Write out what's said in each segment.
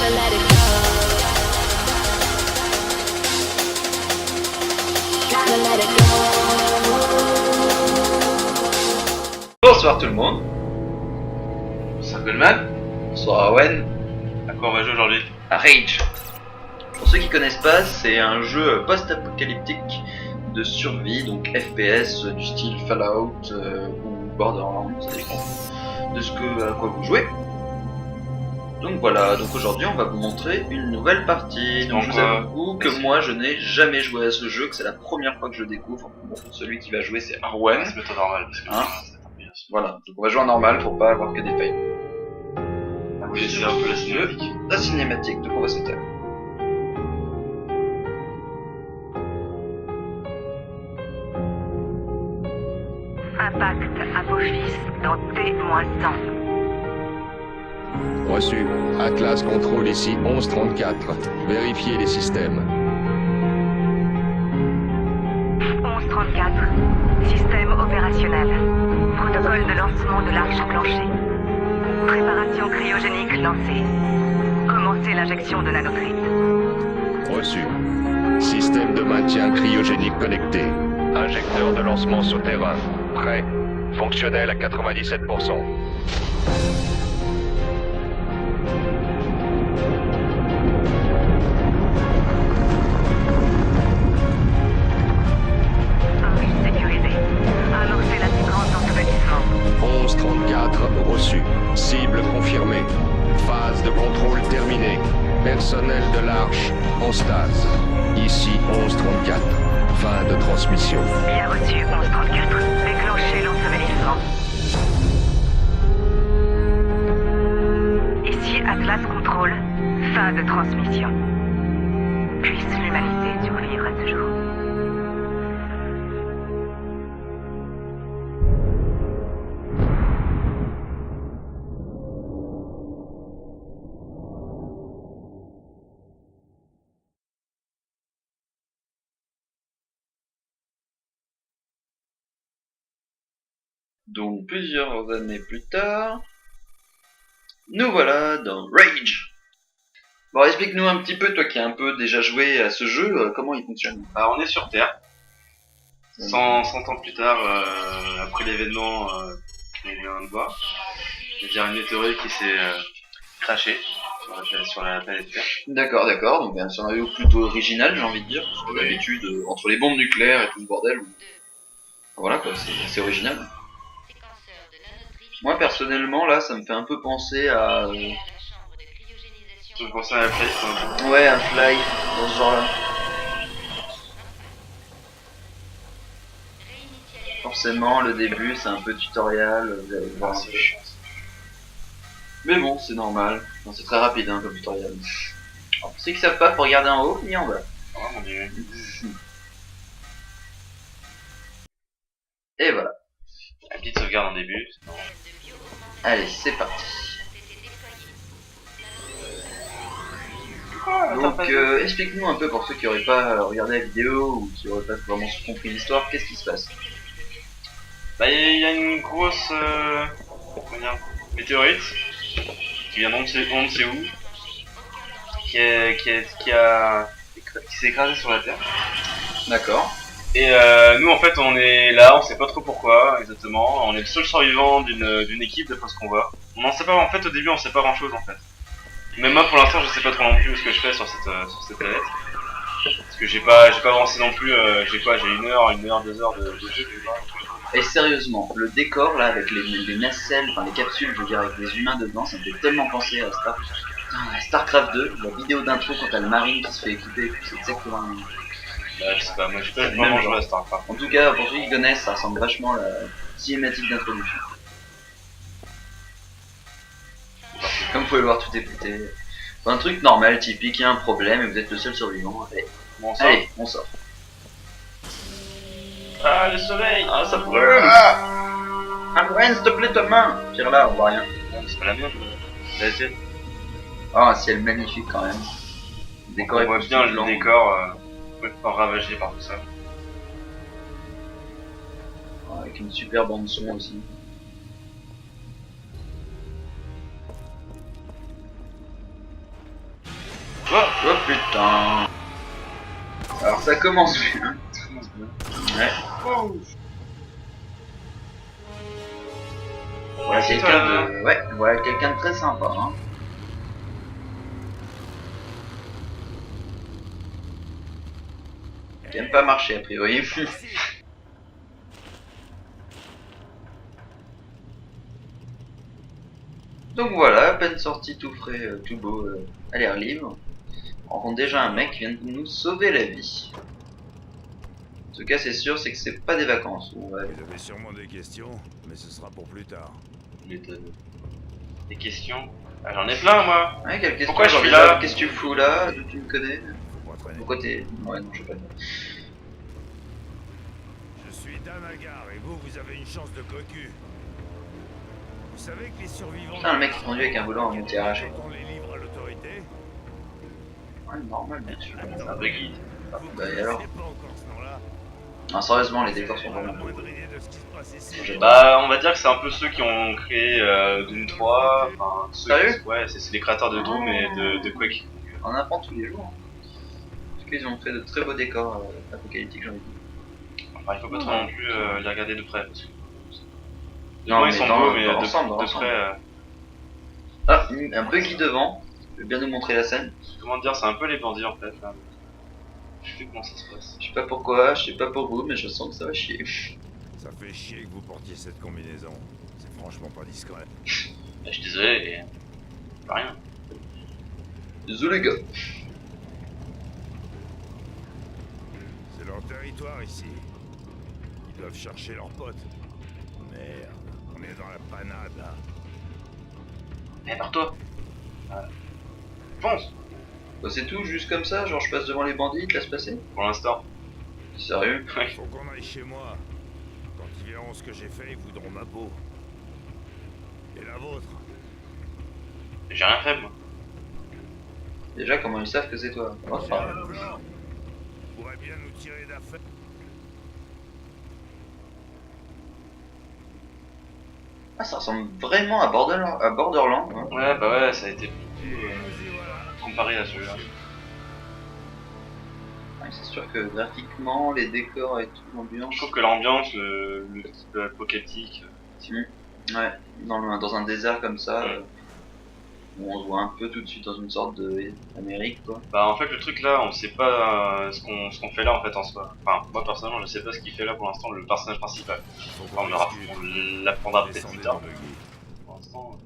let it go. Gotta let it go. Bonsoir tout le monde. Bonsoir Goldman. Bonsoir Owen. À quoi on va jouer aujourd'hui? À Rage. Pour ceux qui connaissent pas, c'est un jeu post-apocalyptique de survie, donc FPS du style Fallout ou Borderlands, ça dépend de à quoi vous jouez. Donc voilà, donc aujourd'hui on va vous montrer une nouvelle partie. Donc je vous avoue que moi je n'ai jamais joué à ce jeu, que c'est la première fois que je le découvre. Bon, celui qui va jouer c'est Arwen. C'est plutôt normal parce que Voilà, donc on va jouer en normal pour pas avoir que des fails. Vous laissez un peu la cinématique. La cinématique, donc on va se taire. Impact Apophis dans T-100. Reçu. Atlas contrôle ici 1134. Vérifiez les systèmes. 1134. Système opérationnel. Protocole de lancement de l'arche enclenché. Préparation cryogénique lancée. Commencez l'injection de nanocrites. Reçu. Système de maintien cryogénique connecté. Injecteur de lancement souterrain. Prêt. Fonctionnel à 97%. Piste sécurisée. Amorcez la séquence d'ensevelissement. 1134 reçu. Cible confirmée. Phase de contrôle terminée. Personnel de l'arche en stase. Ici 1134. Fin de transmission. Bien reçu, 1134. Déclenchez l'ensevelissement. Ici Atlas Contrôle. Fin de transmission. Puisse l'humanité survivre à ce jour. Donc plusieurs années plus tard, nous voilà dans Rage. Bon, explique-nous un petit peu, toi qui as un peu déjà joué à ce jeu, comment il fonctionne. Bah, on est sur Terre. 100 ans plus tard, après l'événement qu'on vient de voir, c'est-à-dire une météorite qui s'est crashée sur la planète Terre. D'accord, donc un scénario plutôt original, j'ai envie de dire, parce que d'habitude, entre les bombes nucléaires et tout ce bordel, voilà quoi, c'est original. Moi personnellement, là, ça me fait un peu penser à... Tu veux penser à la Flight hein. Ouais, un Fly, dans ce genre-là. Forcément, le début, c'est un peu tutoriel, vous allez voir. C'est chiant. Mais bon, c'est normal. Non, c'est très rapide, hein, comme tutoriel. Alors, pour ceux qui savent pas, faut regarder en haut, ni en bas. Oh mon dieu. Et voilà. La petite sauvegarde en début. Allez, c'est parti. Donc, explique-nous un peu pour ceux qui n'auraient pas regardé la vidéo ou qui n'auraient pas vraiment compris l'histoire, qu'est-ce qui se passe? Bah, il y a une grosse météorite qui vient d'on ne sait où, qui s'est écrasée sur la Terre. D'accord. Et nous en fait on est là, on sait pas trop pourquoi exactement, on est le seul survivant d'une équipe d'après ce qu'on voit. On en sait pas, en fait au début on sait pas grand chose en fait. Même moi pour l'instant je sais pas trop non plus ce que je fais sur cette planète. Parce que j'ai pas avancé non plus, j'ai 1 heure, 2 heures de jeu. Et sérieusement, le décor là avec les nacelles, enfin les capsules, je veux dire avec les humains dedans, ça me fait tellement penser à Starcraft 2, la vidéo d'intro quand t'as le marine qui se fait équiper, c'est exactement la même. Bah je sais pas, moi j'ai pas vraiment joué à Starcraft. En tout cas, pour ceux qui connaissent, ça ressemble vachement à la cinématique d'introduction. Comme vous pouvez le voir, tout est pété. C'est un truc normal, typique, il y a un problème et vous êtes le seul survivant. Allez, on sort. Ah le soleil. Ah, ça brûle. Arwen, s'il te plaît, ta main. Tire là, on voit rien. C'est pas la mienne. La tienne. Oh, un ciel magnifique quand même. Le décor On voit bien le décor complètement ravagé par tout ça. Avec une super bande son aussi. Oh putain. Alors ça commence bien. Ouais. Voilà quelqu'un de... Ouais, voilà quelqu'un de très sympa, hein. Qui aime pas marcher a priori. Donc voilà, à peine sorti tout frais, tout beau, à l'air libre. On rencontre déjà un mec qui vient de nous sauver la vie. En tout cas, c'est sûr, c'est que c'est pas des vacances. Ouais. Vous avez sûrement des questions, mais ce sera pour plus tard. Des questions? Ah, j'en ai plein, moi. Ouais, quelle question? Pourquoi je genre suis déjà, là? qu'est-ce que tu fous là? D'où tu me connais? Faut pas traîner. Pourquoi t'es... Ouais, non, je sais pas. Je suis Danagar et vous avez une chance de cocu. Vous savez que les survivants... Putain, le mec qui conduit avec un volant en multi-arraché. On les livre à l'autorité. Ouais, normal, bien sûr. C'est un buggy. Vous bah, et connaissez alors pas encore ce nom-là. Non, sérieusement, les décors sont Pas la vraiment cool. moindre idée de ce qui se passe ici. Bah, on va dire que c'est un peu ceux qui ont créé Doom 3. Enfin, ceux Sérieux? ouais, c'est les créateurs de Doom et de Quake. On apprend tous les jours. En tout cas, ils ont fait de très beaux décors apocalyptiques, j'ai envie de dire. Enfin, il faut pas trop non plus les regarder de près. Parce que... Non, ils mais sont dans- beaux, mais dans de l'ensemble, dans près. l'ensemble. Ah, un buggy devant. Je vais bien nous montrer la scène. Comment dire, c'est un peu les bandits en fait. Là. Je sais comment ça se passe. Je sais pas pourquoi, je sais pas pour vous, mais je sens que ça va chier. Ça fait chier que vous portiez cette combinaison. C'est franchement pas discret. Bah, je suis désolé, et... pas rien. Désolé, les gars. C'est leur territoire ici. Ils doivent chercher leurs potes. Merde, on est dans la panade là. Eh, barre-toi. Fonce. Bah, c'est tout, juste comme ça, genre je passe devant les bandits, ils te laissent passer? Pour l'instant. Sérieux? Faut qu'on aille chez moi. Quand ils verront ce que j'ai fait, ils voudront ma peau. Et la vôtre. J'ai rien fait, moi. Déjà, comment ils savent que c'est toi? J'ai Enfin, un plan. Pourrait bien nous tirer d'affaire. ah, ça ressemble vraiment à Borderlands. Hein. Ouais, bah ouais, ça a été Nous y voilà. comparé à celui-là. Ouais, c'est sûr que graphiquement, les décors et tout, l'ambiance. Je trouve que l'ambiance, le type apocalyptique, Ouais, dans un désert comme ça, où on se voit un peu tout de suite dans une sorte d'Amérique, quoi. bah en fait le truc là, on sait pas ce qu'on fait là en fait en soi. Enfin, moi personnellement, je sais pas ce qu'il fait là pour l'instant, le personnage principal. Faut Enfin, qu'on on l'apprendra peut-être Descendez plus tard. dans le buggy. Pour l'instant,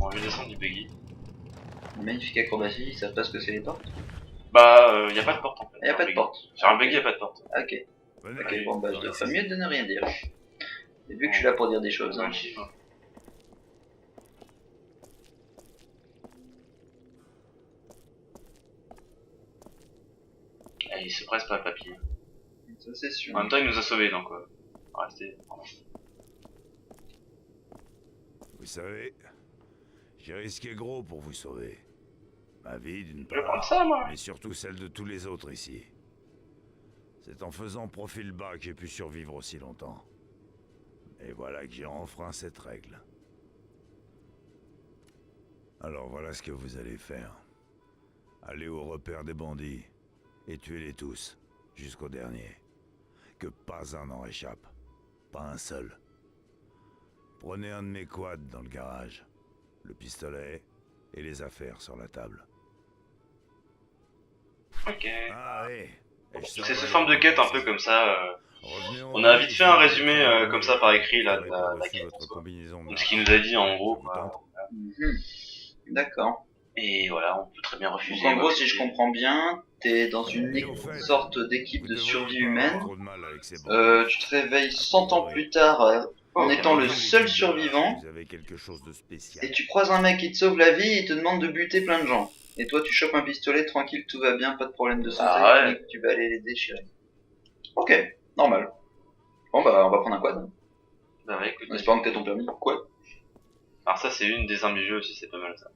on va descendre du buggy. Magnifique acrobatie, ils savent pas ce que c'est les portes. Bah, y a pas de porte en fait. Y a pas de porte. Sur un buggy, y a pas de porte. Ok, Venez, ok, bon bah je dans devrais les- mieux de ne rien dire. Et vu que je suis là pour dire des choses, hein. Eh, il se presse pas, papy. Ça c'est sûr. En même temps, il nous a sauvés donc on va rester. Vous savez, j'ai risqué gros pour vous sauver. Ma vie d'une Je vais prendre part, ça, moi. mais surtout celle de tous les autres ici. C'est en faisant profil bas que j'ai pu survivre aussi longtemps. Et voilà que j'ai enfreint cette règle. Alors voilà ce que vous allez faire. Allez au repère des bandits et tuez-les tous, jusqu'au dernier. Que pas un n'en réchappe. Pas un seul. Prenez un de mes quads dans le garage. Le pistolet et les affaires sur la table. Ok. Ah oui. C'est sous forme de quête un peu comme ça. On a vite fait un résumé comme ça par écrit là de la quête. Donc ce qu'il nous a dit en gros. Quoi. Mhm. D'accord. Et voilà, on peut très bien Donc refuser. en gros, si je comprends bien, t'es dans une sorte d'équipe de survie humaine. Tu te réveilles 100 ans plus tard en étant le seul survivant. Et tu croises un mec qui te sauve la vie et il te demande de buter plein de gens. Et toi, tu chopes un pistolet, tranquille, tout va bien, pas de problème de santé. Ah ouais. Et tu vas aller les déchirer. Ok, normal. Bon bah, on va prendre un quad. Bah ouais, écoute. En espérant que t'aies ton permis. Quoi? Alors ça c'est une des armes du jeu aussi, c'est pas mal ça.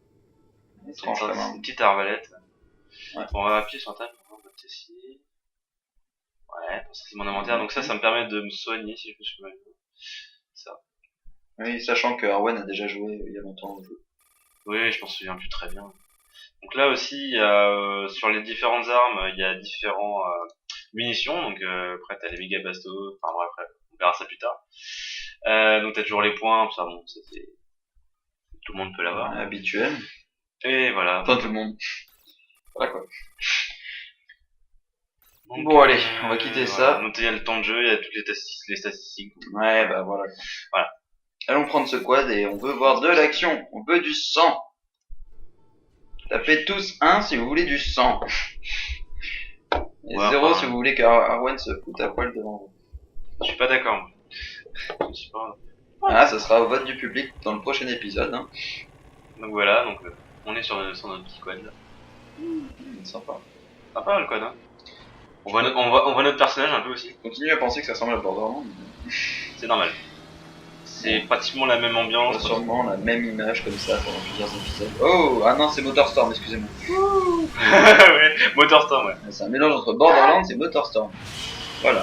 Étrange quand même. Une petite arbalète. Ouais. On va appuyer sur la table, on va noter ici. Ouais, bon, ça c'est mon inventaire, donc ça me permet de me soigner si je me souviens bien. Ça. Oui, sachant que Arwen a déjà joué il y a longtemps au jeu. Oui, je m'en souviens plus très bien. Donc là aussi, il y a, sur les différentes armes, il y a différents munitions. Donc après, t'as les méga bastos. Enfin bref, on verra ça plus tard. Donc t'as toujours les points. Ça, bon, ça c'est tout le monde peut l'avoir. Habituel. Et voilà. Enfin, tout le monde. Voilà quoi. Donc, Bon, allez, on va quitter ça. Donc il y a le temps de jeu, il y a toutes les statistiques. Ouais, bah voilà. Voilà. Allons prendre ce quad et on veut voir de l'action. On veut du sang. Tapez tous 1 si vous voulez du sang. Et Ouais, 0 enfin, si vous voulez qu'Arwen se foute à poil devant vous. Je suis pas d'accord. Je sais pas. Ah, ça sera au vote du public dans le prochain épisode. Hein. Donc voilà, donc on est sur notre petit quad là. Sympa. Sympa le quad, hein. On voit notre personnage un peu aussi. Continue à penser que ça ressemble à Borderlands. C'est normal. C'est pratiquement la même On ambiance. a sûrement la même image comme ça pendant plusieurs épisodes. Oh, ah non, c'est Motorstorm, excusez-moi. Ouais, Motorstorm, ouais. C'est un mélange entre Borderlands et Motorstorm. Voilà.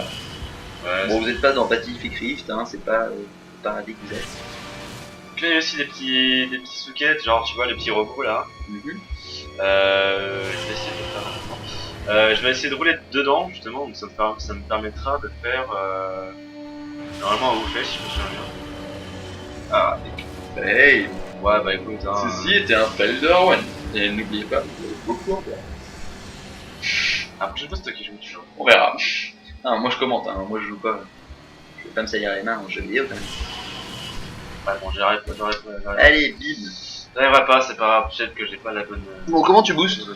Ouais, Bon, vous êtes pas dans Pacific Rift, hein, c'est pas paradis que vous êtes. Puis il y a aussi des petits sockets, genre tu vois les petits robots là. Mhm. Je vais essayer de le faire maintenant. Je vais essayer de rouler dedans justement, donc ça me permettra de faire normalement un haut flèche si je me souviens bien. Ah, Hey, ouais bah écoute, hein, ceci était un fail de Arwen. Et n'oubliez pas, vous avez beaucoup à faire. après je sais pas c'est toi qui joue toujours. On verra. Ah, moi je commente, hein, moi je joue pas. Je vais pas me salir les mains en jeu vidéo quand même. Ouais bon j'arrête. Allez, bim. J'arriverai pas, c'est pas grave, peut-être que j'ai pas la bonne. Bon, comment tu boostes?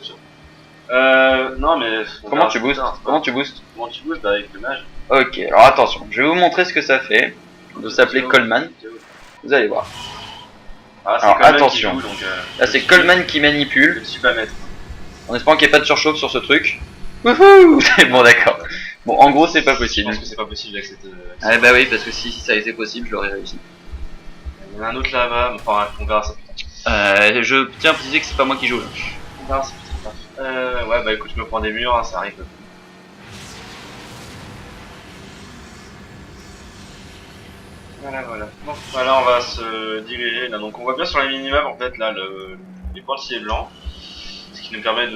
Non mais. Comment tu boostes? Comment tu boostes? Comment tu boostes? Bah avec le mage. Ok, alors attention, je vais vous montrer ce que ça fait. On doit s'appeler Coleman. Vous allez voir. Ah, c'est Alors, Coleman attention. qui joue, donc, Là, c'est Coleman qui je manipule. ne suis pas maître. En espérant qu'il n'y ait pas de surchauffe sur ce truc. Wouhou. Bon, d'accord. Bon, en gros, c'est pas Je possible. pense que c'est pas possible avec cette. Ah, bah oui, parce que si ça a été possible, je l'aurais réussi. Il y en a un autre là-bas, mais enfin on verra ça plus tard. Je tiens à préciser que c'est pas moi qui joue là. On verra ça plus tard. Ouais, bah écoute, je me prends des murs, hein, ça arrive. Voilà. Bon, voilà, on va se diriger là. Donc on voit bien sur la minimap en fait là les pointillés blancs, ce qui nous permet de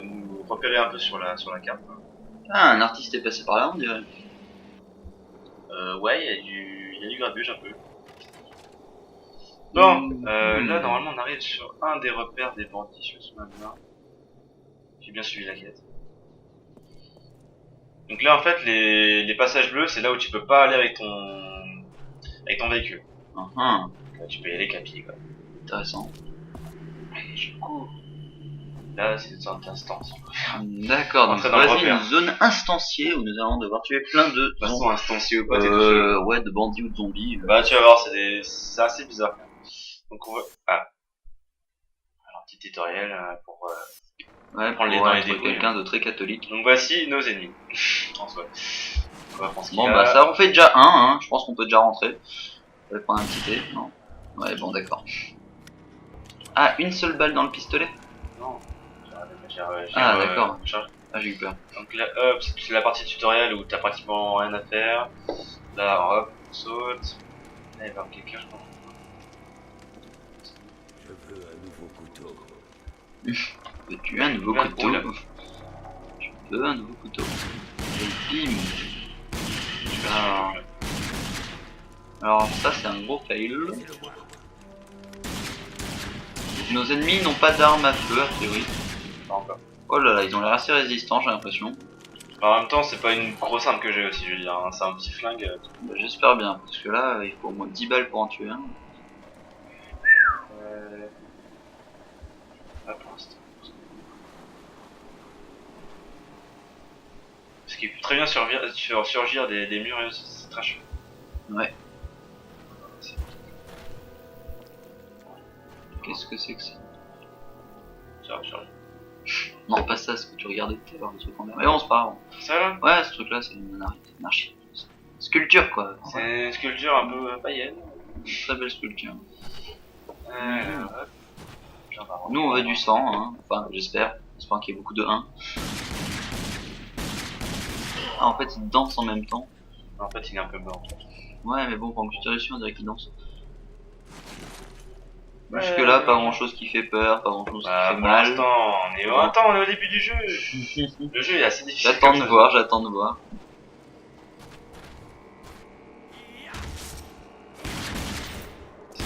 nous repérer un peu sur la carte. Ah, un artiste est passé par là, on dirait. Ouais, il y a du grabuge un peu. Bon, là normalement on arrive sur un des repères des bandits, je me souviens bien. J'ai bien suivi la quête. Donc là en fait les passages bleus c'est là où tu peux pas aller avec ton véhicule. Là, Tu peux y aller qu'à pied quoi. intéressant. Du coup, là c'est une sorte d'instance. D'accord, donc Entrer dans le voici repère. une zone instanciée où nous allons devoir tuer plein de De toute façon instancié ou pas t'es tout seul. ouais, de bandits ou de zombies. Bah tu vas voir c'est assez bizarre. Donc on va... Ah. Alors petit tutoriel pour... Ouais, prendre les pour dents et être des couilles. quelqu'un de très catholique. Donc voici nos ennemis. En soi. On va prendre ce qu'il Bon, y a. bah ça en fait déjà un, hein. Je pense qu'on peut déjà rentrer. Je vais prendre un petit thé, non? Ouais, bon, d'accord. Ah, une seule balle dans le pistolet? Non. Ah, d'accord. Charge. Ah, j'ai eu peur. Donc là, hop, c'est la partie tutoriel où t'as pratiquement rien à faire. Là, hop, on saute. Là, il va y avoir quelqu'un, je pense. Je veux un nouveau couteau. Veux-tu un nouveau Oula, couteau? oula. Je veux un nouveau couteau. Et bim! Alors ça c'est un gros fail. Nos ennemis n'ont pas d'armes à feu a priori. Pas encore. Oh là là, ils ont l'air assez résistants j'ai l'impression. En même temps, c'est pas une grosse arme que j'ai aussi, je veux dire. Hein. C'est un petit flingue. Bah, j'espère bien, parce que là il faut au moins 10 balles pour en tuer un. Là pour l'instant. Ce qui peut très bien surgir des murs, c'est très chaud. Ouais. Qu'est-ce que c'est que ça? Surgir. Non, pas ça, ce que tu regardais tout à l'heure, le truc en l'air. Mais bon, c'est pas grave. Ça là, Ouais, ce truc là c'est une anarchie. Sculpture quoi. c'est une sculpture un peu païenne. Une très belle sculpture. Hop. Nous on veut du sang, hein. Enfin j'espère. J'espère qu'il y ait beaucoup de 1. Ah en fait il danse en même temps. En fait, il est un peu mort. Ouais mais bon pendant que tu tires dessus on dirait qu'il danse. Jusque là, pas grand chose qui fait peur, pas grand chose qui Bah, fait pour mal. l'instant, on est au début du jeu. Le jeu est assez difficile. J'attends comme de ça. voir, j'attends de voir.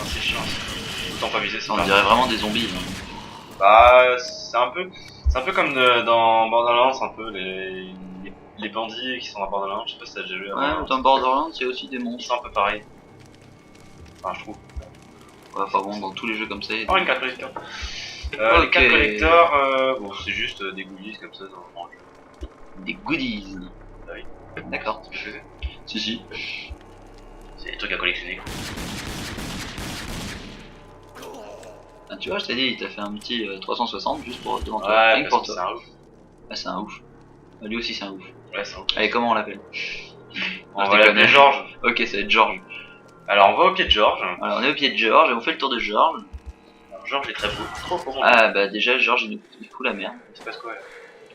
C'est chiant. Autant pas viser, c'est On pas dirait vraiment des zombies. Hein. Bah, c'est un peu comme dans Borderlands, un peu les bandits qui sont dans Borderlands. Je sais pas si t'as déjà vu. Ouais, dans Borderlands, il y a aussi des Ils monstres. sont un peu pareils. Enfin, je trouve. Ouais, enfin bon, dans tous les jeux comme ça. il y a Oh, des- une carte collector. Ok. Les cartes collector, bon, c'est juste des goodies comme ça dans le jeu. Des goodies. Ah oui. D'accord. C'est ce que je faisais. Si, si. C'est des trucs à collectionner. Ah, tu vois, je t'ai dit, il t'a fait un petit 360 juste pour devant toi. Ouais, Rien que pour parce que toi. c'est un ouf. Ah, c'est un ouf. Ah, lui aussi, c'est un ouf. Ouais, c'est un ouf. Allez, comment on l'appelle? On je va déconne. l'appeler George. Ok, ça va être George. Alors, on va au pied de George. Alors, on est au pied de George et on fait le tour de George. Alors, George est très beau. Trop beau. Ah, bah déjà, George, il fout la merde. Il se passe quoi là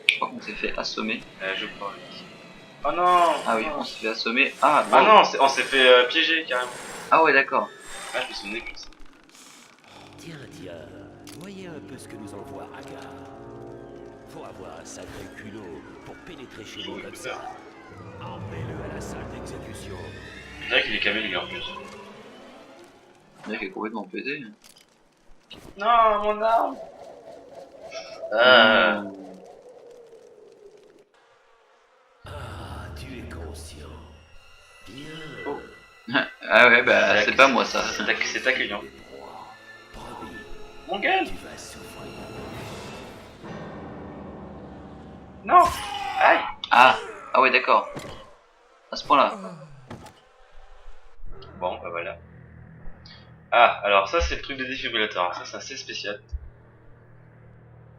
Je crois qu'on s'est fait assommer. Je crois. Oh non. Ah oui, on s'est fait assommer. Ah, Ah wow. non, on s'est fait piéger carrément. Ah ouais, d'accord. Ah, je me souvenais que ça. Tiens, voyez un peu ce que nous envoie Agar. Faut avoir un sacré culot pour pénétrer chez nous comme ça. Emmenez-le à la salle d'exécution. Je dirais qu'il est camé, lui, en plus. Le mec est complètement pété. Non, mon arme. Ah, tu es conscient. Bien. Oh. Ah ouais, bah c'est pas moi ça. C'est accueillant. Promis, Mon gars. tu vas souffrir. Non. Aïe. Ah, ah ouais, d'accord. À ce point-là. Bon, bah voilà. Ah, alors ça c'est le truc de défibrillateur. Ça c'est assez spécial.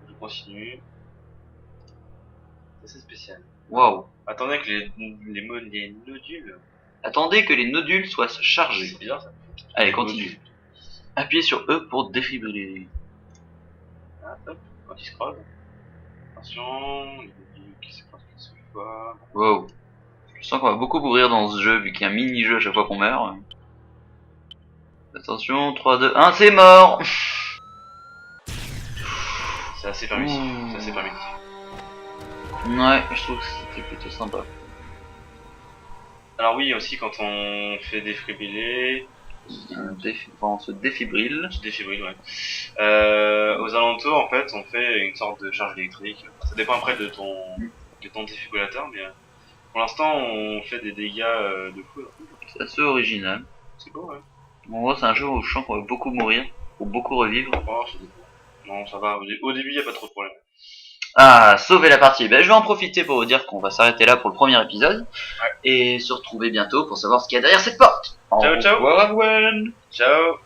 Je continue. C'est assez spécial. Waouh. Attendez que les nodules. Attendez que les nodules soient chargés. C'est bizarre ça. Allez, continue. Appuyez sur E pour défibriller. Ah, top. Quand il scroll. Attention. Les nodules qui se passent qu'une seule fois. Wow. Je sens qu'on va beaucoup mourir dans ce jeu vu qu'il y a un mini-jeu à chaque fois qu'on meurt. Attention, 3, 2, 1, c'est mort. C'est assez permissif. Ouh. C'est assez permissif. Ouais, je trouve que c'était plutôt sympa. Alors oui, aussi quand on fait défibriller, On se défibrille. je défibrille, ouais. Aux alentours, en fait, on fait une sorte de charge électrique. Ça dépend après de ton défibrillateur, mais pour l'instant, on fait des dégâts de fou. C'est assez original. C'est beau, ouais. En gros, c'est un jeu où je sens qu'on va beaucoup mourir, pour beaucoup revivre. Oh, ça dépend. Non, ça va. Au début, il n'y a pas trop de problème. Ah, sauver la partie. Ben, je vais en profiter pour vous dire qu'on va s'arrêter là pour le premier épisode. Et se retrouver bientôt pour savoir ce qu'il y a derrière cette porte. Ciao, ciao. Au revoir, Gwen. Ciao.